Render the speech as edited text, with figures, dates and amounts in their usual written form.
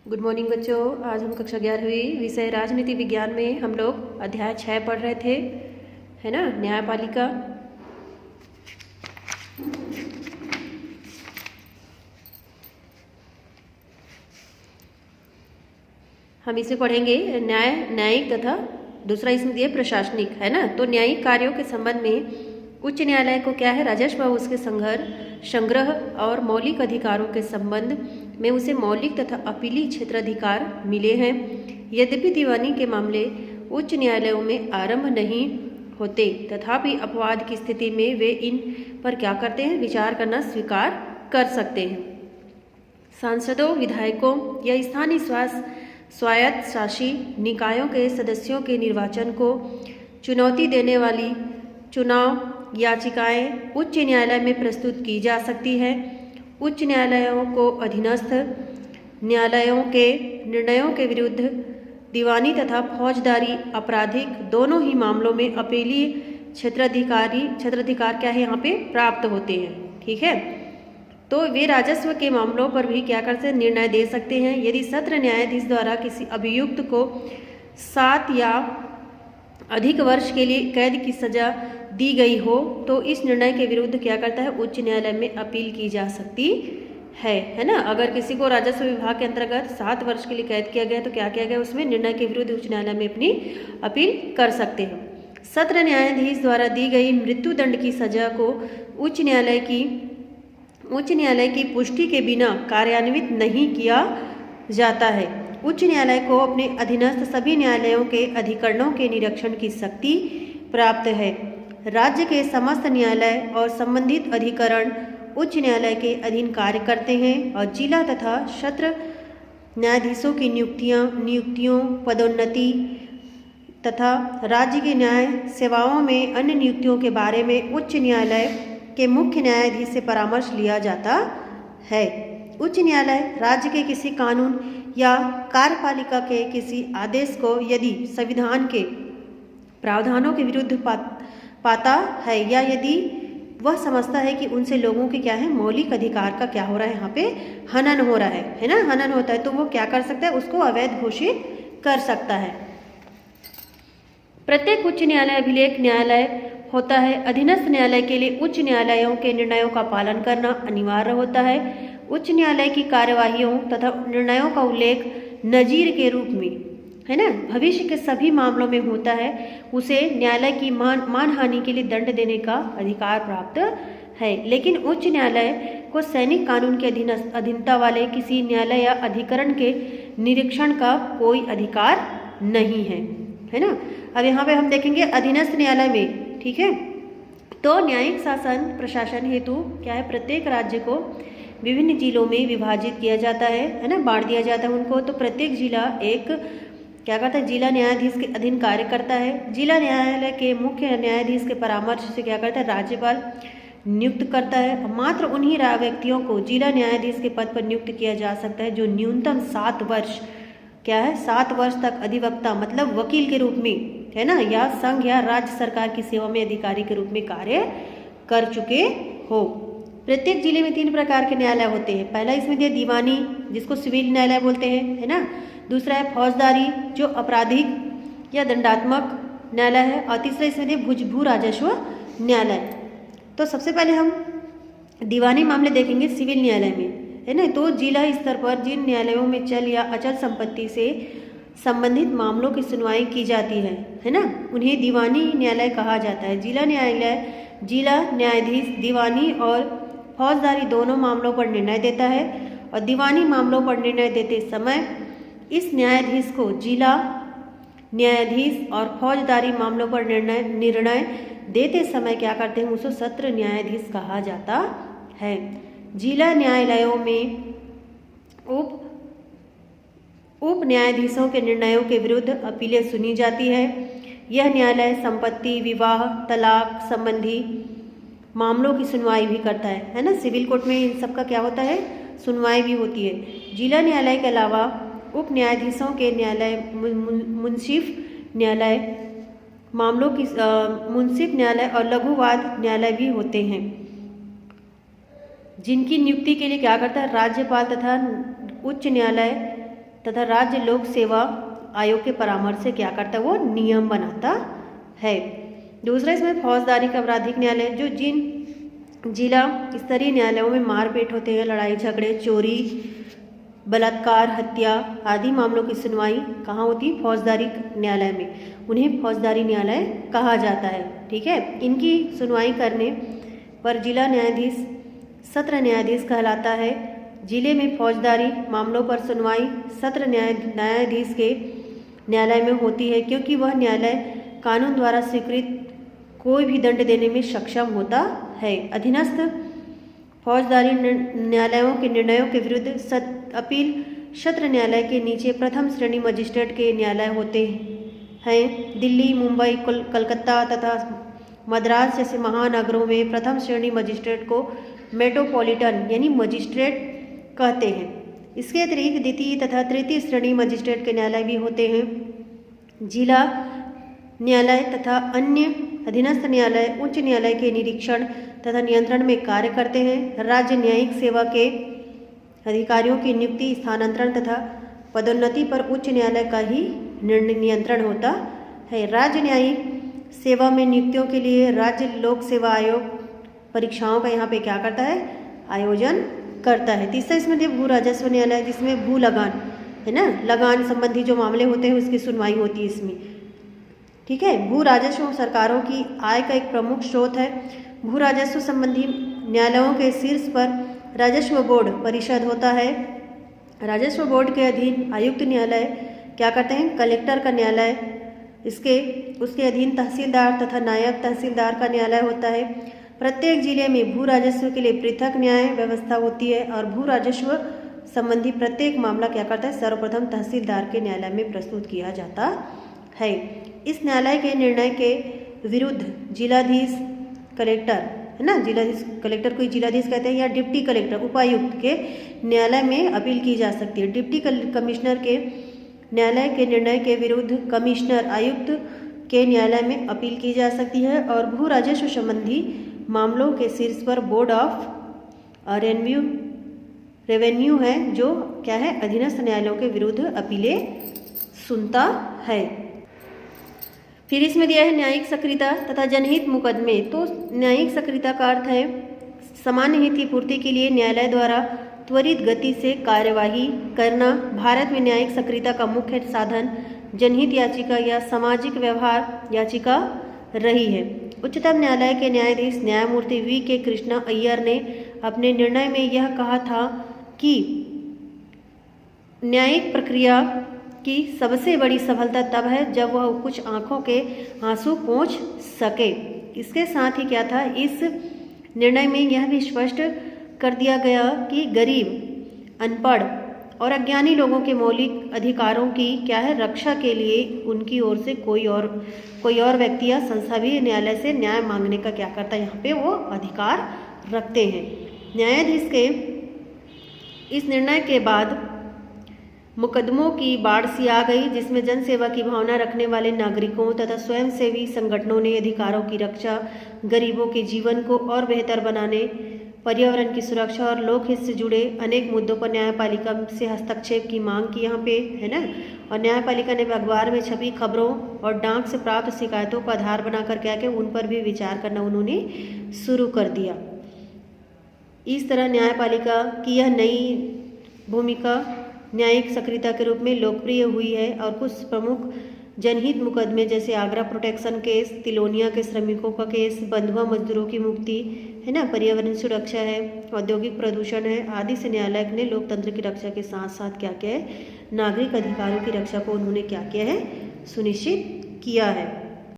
Good morning बच्चों। आज हम कक्षा 11वीं विषय राजनीति विज्ञान में हम लोग अध्याय 6 पढ़ रहे थे, है ना, न्यायपालिका। हम इसे पढ़ेंगे न्यायिक तथा दूसरा इसमें दिया प्रशासनिक, है ना। तो न्यायिक कार्यों के संबंध में उच्च न्यायालय को क्या है, राजस्व व उसके संग्रह और मौलिक अधिकारों के संबंध में उसे मौलिक तथा अपीली क्षेत्राधिकार मिले हैं। यद्यपि दीवानी के मामले उच्च न्यायालयों में आरंभ नहीं होते, तथापि अपवाद की स्थिति में वे इन पर क्या करते हैं, विचार करना स्वीकार कर सकते हैं। सांसदों, विधायकों या स्थानीय स्वायत्त शासी निकायों के सदस्यों के निर्वाचन को चुनौती देने वाली चुनाव याचिकाएं उच्च न्यायालय में प्रस्तुत की जा सकती है। उच्च न्यायालयों को अधीनस्थ न्यायालयों के निर्णयों के विरुद्ध दीवानी तथा फौजदारी आपराधिक दोनों ही मामलों में अपीलीय क्षेत्राधिकार क्या है, यहाँ पे प्राप्त होते हैं। ठीक है, तो वे राजस्व के मामलों पर भी क्या करते हैं, निर्णय दे सकते हैं। यदि सत्र न्यायाधीश द्वारा किसी अभियुक्त को 7 या अधिक वर्ष के लिए कैद की सजा दी गई हो तो इस निर्णय के विरुद्ध क्या करता है, उच्च न्यायालय में अपील की जा सकती है ना। अगर किसी को राजस्व विभाग के अंतर्गत 7 वर्ष के लिए कैद किया गया तो क्या किया गया, उसमें निर्णय के विरुद्ध उच्च न्यायालय में अपनी अपील कर सकते हैं। सत्र न्यायाधीश द्वारा दी गई मृत्यु दंड की सजा को उच्च न्यायालय की पुष्टि के बिना कार्यान्वित नहीं किया जाता है। उच्च न्यायालय को अपने अधीनस्थ सभी न्यायालयों के अधिकरणों के निरीक्षण की शक्ति प्राप्त है। राज्य के समस्त न्यायालय और संबंधित अधिकरण उच्च न्यायालय के अधीन कार्य करते हैं और जिला तथा सत्र न्यायाधीशों की नियुक्तियों, पदोन्नति तथा राज्य की न्याय सेवाओं में अन्य नियुक्तियों के बारे में उच्च न्यायालय के मुख्य न्यायाधीश से परामर्श लिया जाता है। उच्च न्यायालय राज्य के किसी कानून या कार्यपालिका के किसी आदेश को यदि संविधान के प्रावधानों के विरुद्ध पाता है या यदि वह समझता है कि उनसे लोगों के क्या है, मौलिक अधिकार का क्या हो रहा है, यहाँ पे हनन हो रहा है ना, हनन होता है, तो वो क्या कर सकता है, उसको अवैध घोषित कर सकता है। प्रत्येक उच्च न्यायालय अभिलेख न्यायालय होता है। अधीनस्थ न्यायालय के लिए उच्च न्यायालयों के निर्णयों का पालन करना अनिवार्य होता है। उच्च न्यायालय की कार्यवाहियों तथा निर्णयों का उल्लेख नजीर के रूप में, है ना, भविष्य के सभी मामलों में होता है। उसे न्यायालय की मानहानि के लिए दंड देने का अधिकार प्राप्त है। लेकिन उच्च न्यायालय को सैनिक कानून के अधीनता वाले किसी न्यायालय या अधिकरण के निरीक्षण का कोई अधिकार नहीं है ना। अब यहाँ पे हम देखेंगे अधीनस्थ न्यायालय में, ठीक है, तो न्यायिक शासन प्रशासन हेतु क्या है, प्रत्येक राज्य को विभिन्न जिलों में विभाजित किया जाता है ना, बांट दिया जाता है उनको। तो प्रत्येक जिला एक क्या करता है, जिला न्यायाधीश के अधीन कार्य करता है। जिला न्यायालय के मुख्य न्यायाधीश के परामर्श से क्या करता है, राज्यपाल नियुक्त करता है। मात्र उन्हीं व्यक्तियों को जिला न्यायाधीश के पद पर नियुक्त किया जा सकता है जो न्यूनतम 7 वर्ष क्या है, 7 वर्ष तक अधिवक्ता मतलब वकील के रूप में, है ना, या संघ या राज्य सरकार की सेवा में अधिकारी के रूप में कार्य कर चुके हो। प्रत्येक जिले में 3 प्रकार के न्यायालय होते हैं। पहला इसमें दिया दीवानी, जिसको सिविल न्यायालय बोलते हैं, है ना। दूसरा है फौजदारी, जो आपराधिक या दंडात्मक न्यायालय है। और तीसरा इसमें दिया भू राजस्व न्यायालय। तो सबसे पहले हम दीवानी मामले देखेंगे सिविल न्यायालय में, है ना। तो जिला स्तर पर जिन न्यायालयों में चल या अचल संपत्ति से संबंधित मामलों की सुनवाई की जाती है ना, उन्हें दीवानी न्यायालय कहा जाता है। जिला न्यायाधीश दीवानी और फौजदारी दोनों मामलों पर निर्णय देता है और दीवानी मामलों पर निर्णय देते समय इस न्यायाधीश को जिला न्यायाधीश और फौजदारी मामलों पर निर्णय देते समय क्या करते हैं, उसको सत्र न्यायाधीश कहा जाता है। जिला न्यायालयों में उप न्यायाधीशों के निर्णयों के विरुद्ध अपीलें सुनी जाती है। यह न्यायालय संपत्ति, विवाह, तलाक संबंधी मामलों की सुनवाई भी करता है ना। सिविल कोर्ट में इन सब का क्या होता है, सुनवाई भी होती है। जिला न्यायालय के अलावा उप न्यायाधीशों के न्यायालय मुंसिफ न्यायालय मामलों की मुंसिफ न्यायालय और लघुवाद न्यायालय भी होते हैं, जिनकी नियुक्ति के लिए क्या करता है, राज्यपाल तथा उच्च न्यायालय तथा राज्य लोक सेवा आयोग के परामर्श से क्या करता है, वो नियम बनाता है। दूसरा इसमें फौजदारी का आपराधिक न्यायालय, जो जिन जिला स्तरीय न्यायालयों में मारपीट होते हैं, लड़ाई झगड़े, चोरी, बलात्कार, हत्या आदि मामलों की सुनवाई कहाँ होती है, फौजदारी न्यायालय में। उन्हें फौजदारी न्यायालय कहा जाता है। ठीक है, इनकी सुनवाई करने पर जिला न्यायाधीश सत्र न्यायाधीश कहलाता है। जिले में फौजदारी मामलों पर सुनवाई सत्र न्यायाधीश के न्यायालय में होती है, क्योंकि वह न्यायालय कानून द्वारा स्वीकृत कोई भी दंड देने में सक्षम होता है। अधीनस्थ फौजदारी न्यायालयों के निर्णयों के विरुद्ध अपील सत्र न्यायालय के नीचे प्रथम श्रेणी मजिस्ट्रेट के न्यायालय होते हैं। दिल्ली, मुंबई, कलकत्ता तथा मद्रास जैसे महानगरों में प्रथम श्रेणी मजिस्ट्रेट को मेट्रोपॉलिटन यानी मजिस्ट्रेट कहते हैं। इसके अतिरिक्त द्वितीय तथा तृतीय श्रेणी मजिस्ट्रेट के न्यायालय भी होते हैं। जिला न्यायालय तथा अन्य अधीनस्थ न्यायालय उच्च न्यायालय के निरीक्षण तथा नियंत्रण में कार्य करते हैं। राज्य न्यायिक सेवा के अधिकारियों की नियुक्ति, स्थानांतरण तथा पदोन्नति पर उच्च न्यायालय का ही नियंत्रण होता है। राज्य न्यायिक सेवा में नियुक्तियों के लिए राज्य लोक सेवा आयोग परीक्षाओं का यहाँ पे क्या करता है, आयोजन करता है। तीसरा इसमें भू राजस्व न्यायालय, जिसमें भू लगान है ना, लगान संबंधी जो मामले होते हैं उसकी सुनवाई होती है इसमें। ठीक है, भू राजस्व सरकारों की आय का एक प्रमुख स्रोत है। भू राजस्व संबंधी न्यायालयों के शीर्ष पर राजस्व बोर्ड परिषद होता है। राजस्व बोर्ड के अधीन आयुक्त न्यायालय क्या करते हैं, कलेक्टर का न्यायालय, उसके अधीन तहसीलदार तथा नायब तहसीलदार का न्यायालय होता है। प्रत्येक जिले में भू राजस्व के लिए पृथक न्याय व्यवस्था होती है और भू राजस्व संबंधी प्रत्येक मामला क्या करता है, सर्वप्रथम तहसीलदार के न्यायालय में प्रस्तुत किया जाता है। इस न्यायालय के निर्णय के विरुद्ध जिलाधीश, कलेक्टर है ना, जिलाधीश कलेक्टर को जिलाधीश कहते हैं, या डिप्टी कलेक्टर उपायुक्त के न्यायालय में अपील की जा सकती है। डिप्टी कमिश्नर के न्यायालय के निर्णय के विरुद्ध कमिश्नर आयुक्त के न्यायालय में अपील की जा सकती है। और भू राजस्व संबंधी मामलों के शीर्ष पर बोर्ड ऑफ रेवेन्यू है, जो क्या है, अधीनस्थ न्यायालयों के विरुद्ध अपीलें सुनता है। फिर इसमें दिया है न्यायिक सक्रियता तथा जनहित मुकदमे। तो न्यायिक सक्रियता का अर्थ है सामान्य हित की पूर्ति के लिए न्यायालय द्वारा त्वरित गति से कार्यवाही करना। भारत में न्यायिक सक्रियता का मुख्य साधन जनहित याचिका या सामाजिक व्यवहार याचिका रही है। उच्चतम न्यायालय के न्यायाधीश न्यायमूर्ति V.K. कृष्णा अय्यर ने अपने निर्णय में यह कहा था कि न्यायिक प्रक्रिया की सबसे बड़ी सफलता तब है जब वह कुछ आंखों के आंसू पोंछ सके। इसके साथ ही क्या था, इस निर्णय में यह भी स्पष्ट कर दिया गया कि गरीब, अनपढ़ और अज्ञानी लोगों के मौलिक अधिकारों की क्या है, रक्षा के लिए उनकी ओर से कोई और व्यक्ति या संस्था भी न्यायालय से न्याय मांगने का क्या करता है, यहाँ पे वो अधिकार रखते हैं। न्यायाधीश के इस निर्णय के बाद मुकदमों की बाढ़ सी आ गई, जिसमें जनसेवा की भावना रखने वाले नागरिकों तथा स्वयंसेवी संगठनों ने अधिकारों की रक्षा, गरीबों के जीवन को और बेहतर बनाने, पर्यावरण की सुरक्षा और लोकहित से जुड़े अनेक मुद्दों पर न्यायपालिका से हस्तक्षेप की मांग की यहाँ पे, है ना। और न्यायपालिका ने अखबार में छपी खबरों और डाक से प्राप्त शिकायतों को आधार बनाकर क्या कि उन पर भी विचार करना उन्होंने शुरू कर दिया। इस तरह न्यायपालिका की यह नई भूमिका न्यायिक सक्रियता के रूप में लोकप्रिय हुई है और कुछ प्रमुख जनहित मुकदमे जैसे आगरा प्रोटेक्शन केस, तिलोनिया के श्रमिकों का केस, बंधुआ मजदूरों की मुक्ति, है ना, पर्यावरण सुरक्षा है, औद्योगिक प्रदूषण है आदि से न्यायालय ने लोकतंत्र की रक्षा के साथ साथ क्या किया है, नागरिक अधिकारों की रक्षा को उन्होंने क्या किया है, सुनिश्चित किया है।